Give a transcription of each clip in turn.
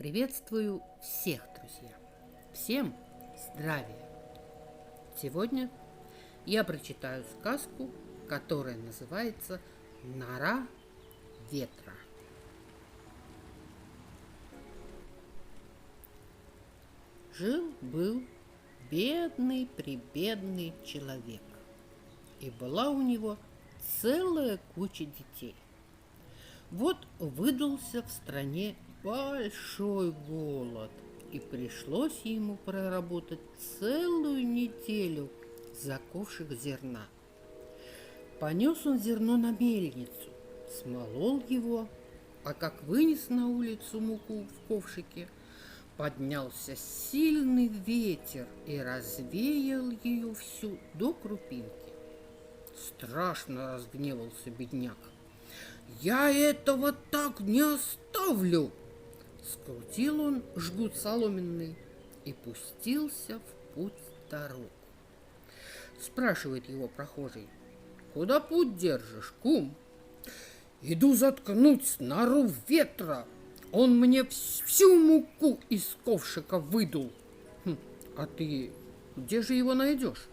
Приветствую всех, друзья! Всем здравия! Сегодня я прочитаю сказку, которая называется «Нора ветра». Жил-был бедный-пребедный человек, и была у него целая куча детей. Вот выдался в стране большой голод, и пришлось ему проработать целую неделю за ковшик зерна. Понес он зерно на мельницу, смолол его, а как вынес на улицу муку в ковшике, поднялся сильный ветер и развеял ее всю до крупинки. Страшно разгневался бедняк. «Я этого так не оставлю!» Скрутил он жгут соломенный и пустился в путь дорогу. Спрашивает его прохожий: «Куда путь держишь, кум?» «Иду заткнуть нору ветра. Он мне всю муку из ковшика выдул». «А ты где же его найдешь?»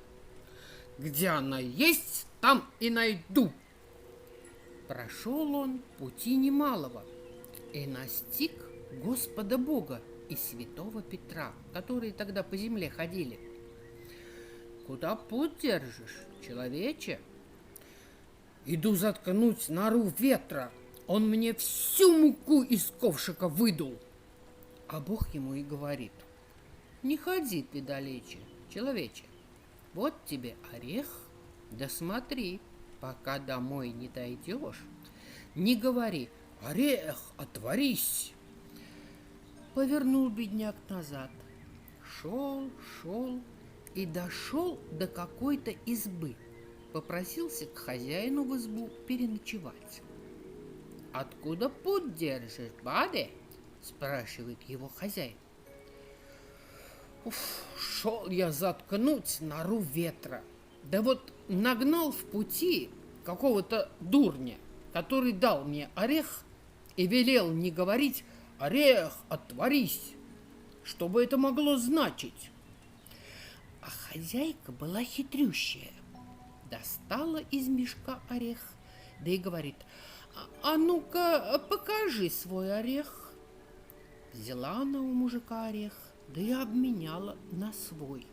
«Где она есть, там и найду». Прошел он пути немалого и настиг Господа Бога и святого Петра, которые тогда по земле ходили. «Куда путь держишь, человече?» «Иду заткнуть нору ветра. Он мне всю муку из ковшика выдул». А Бог ему и говорит: «Не ходи ты далече, человече. Вот тебе орех, да смотри, пока домой не дойдешь, не говори: орех, отворись». Повернул бедняк назад, шел и дошел до какой-то избы, попросился к хозяину в избу переночевать. «Откуда путь держишь, баде?» — спрашивает его хозяин. «Шел я заткнуть нору ветра, да вот нагнал в пути какого-то дурня, который дал мне орех и велел не говорить: орех, отворись. Что бы это могло значить?» А хозяйка была хитрющая. Достала из мешка орех, да и говорит: «А ну-ка, покажи свой орех». Взяла она у мужика орех, да и обменяла на свой.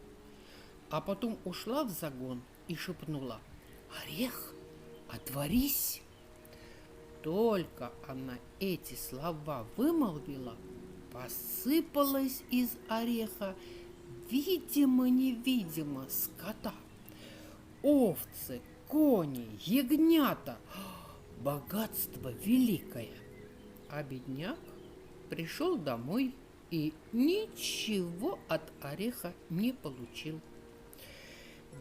А потом ушла в загон и шепнула: «Орех, отворись». Только она эти слова вымолвила, посыпалась из ореха видимо-невидимо скота. Овцы, кони, ягнята, богатство великое. А бедняк пришел домой и ничего от ореха не получил.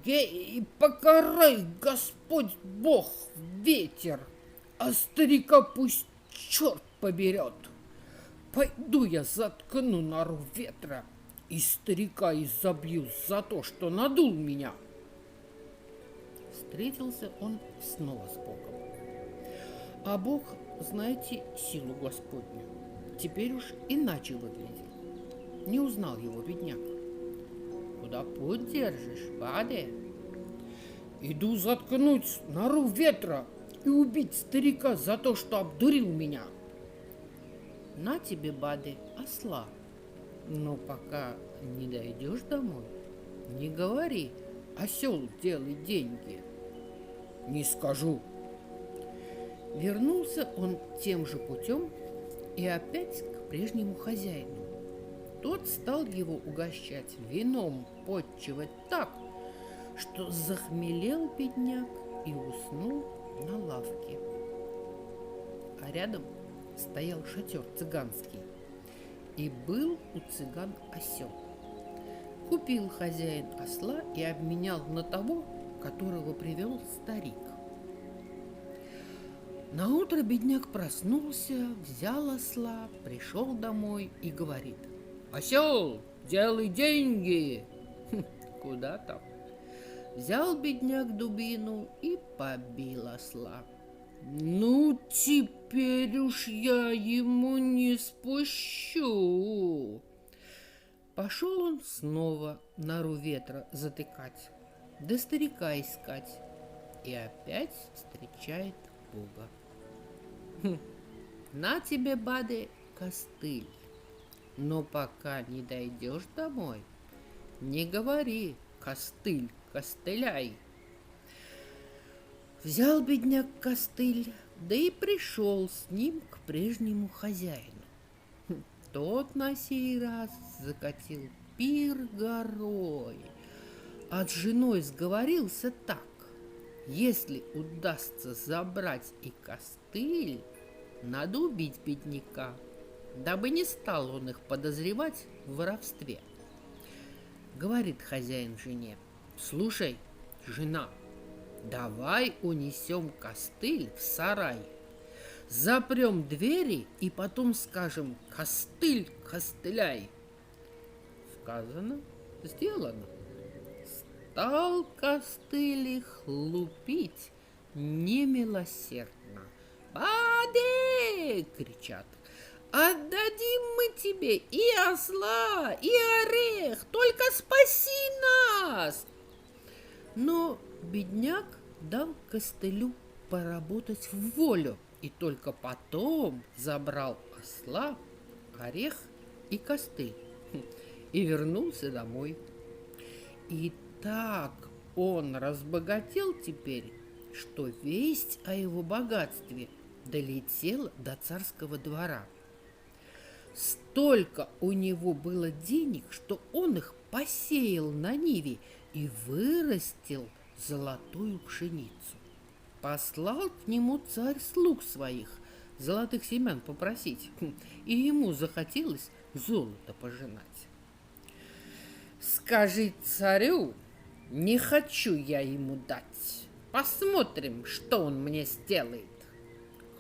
«Гей, покарай, Господь Бог, ветер, а старика пусть черт поберет. Пойду я заткну нору ветра и старика изобью за то, что надул меня». Встретился он снова с Богом. А Бог, знаете, силу Господню, теперь уж иначе выглядел. Не узнал его бедняк. «Куда путь держишь, баде?» «Иду заткнуть нору ветра и убить старика за то, что обдурил меня». «На тебе, баде, осла. Но пока не дойдешь домой, не говори: осел, делай деньги». «Не скажу». Вернулся он тем же путем и опять к прежнему хозяину. Тот стал его угощать вином, подчивать так, что захмелел бедняк и уснул на лавке. А рядом стоял шатер цыганский, и был у цыган осел. Купил хозяин осла и обменял на того, которого привел старик. Наутро бедняк проснулся, взял осла, пришел домой и говорит: «Осел, делай деньги!» Куда там? Взял бедняк дубину и побил осла. «Ну, теперь уж я ему не спущу. Пошел он снова нору ветра затыкать, да старика искать, и опять встречает Бога. На тебе, баде, костыль, но пока не дойдешь домой, не говори костыль, костыляй. Взял бедняк костыль, да и пришел с ним к прежнему хозяину. Тот на сей раз закатил пир горой, а с женой сговорился так: если удастся забрать и костыль, надо убить бедняка, дабы не стал он их подозревать в воровстве. Говорит хозяин жене: слушай, жена, давай унесем костыль в сарай, запрем двери и потом скажем: костыль, костыляй. Сказано, сделано. Стал костыль их лупить немилосердно. «Баде!» — кричат. «Отдадим мы тебе и осла, и орех, только спаси нас!» Но бедняк дал костылю поработать в волю и только потом забрал осла, орех и костыль и вернулся домой. И так он разбогател теперь, что весть о его богатстве долетела до царского двора. Столько у него было денег, что он их посеял на ниве и вырастил золотую пшеницу. Послал к нему царь слуг своих золотых семян попросить, и ему захотелось золото пожинать. Скажи царю, не хочу я ему дать. Посмотрим, что он мне сделает.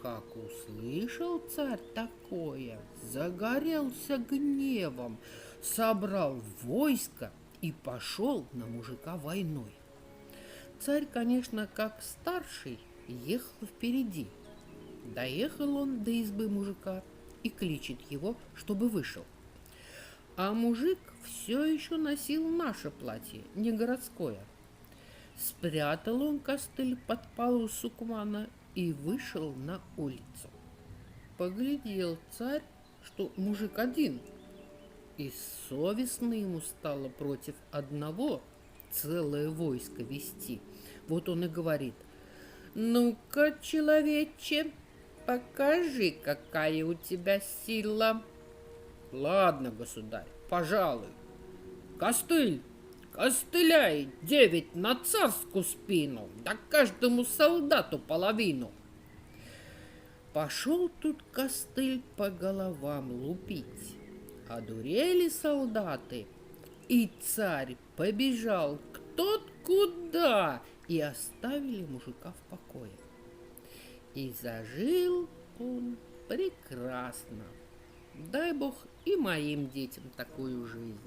Как услышал царь такое, загорелся гневом, собрал войско и пошел на мужика войной. Царь, конечно, как старший, ехал впереди. Доехал он до избы мужика и кличет его, чтобы вышел. А мужик все еще носил наше платье, не городское. Спрятал он костыль под полу сукмана и вышел на улицу. Поглядел царь, что мужик один, и совестно ему стало против одного целое войско вести. Вот он и говорит: ну-ка, человече, покажи, какая у тебя сила. Ладно, государь, пожалуй. Костыль, костыляй 9 на царскую спину, да каждому солдату половину. Пошел тут костыль по головам лупить. Одурели солдаты, и царь побежал кто куда, и оставили мужика в покое. И зажил он прекрасно. Дай Бог и моим детям такую жизнь.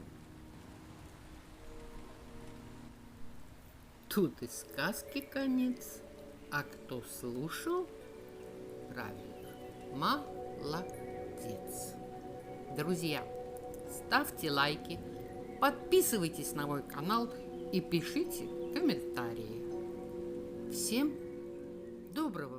Тут и сказки конец, а кто слушал, правильно, молодец. Друзья, ставьте лайки, подписывайтесь на мой канал и пишите комментарии. Всем доброго